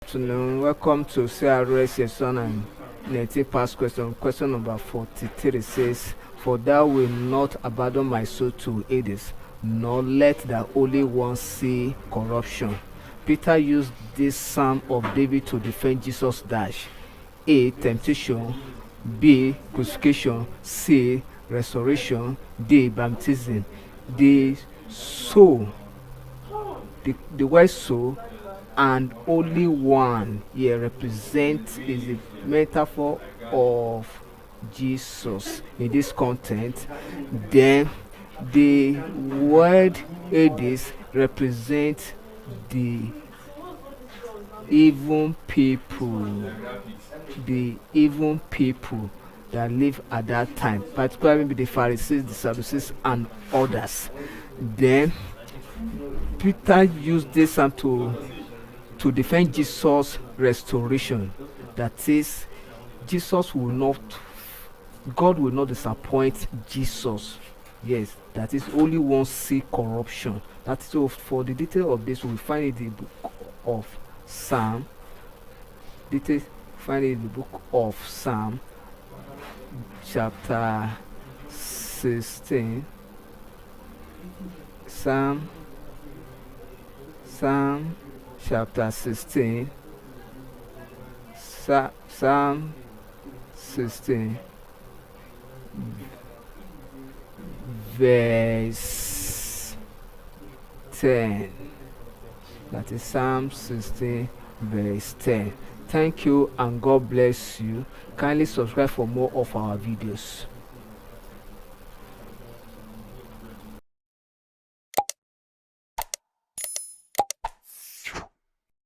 afternoon. Welcome to CRS Session and 19 past question. Question number 43 says, "For thou wilt not abandon my soul to Hades, nor let the Holy One see corruption." Peter used this Psalm of David to defend Jesus' dash. A. Temptation. B. Crucifixion. C. Restoration. D. Baptism. The soul, the word soul and Holy One here represent is a metaphor of Jesus in this content. Then the word Hades represent the evil people, that live at that time, particularly the Pharisees, the Sadducees, and others. Then Peter used this psalm to defend Jesus' restoration. That is, God will not disappoint Jesus. Yes, that is, only one see corruption. That is, so for the detail of this, we find it in the book of Psalm. Details find it in the book of Psalm, chapter 16. Psalm chapter 16. Psalm 16, verse 10. That is Psalm 16, verse 10. Thank you and God bless you. Kindly subscribe for more of our videos.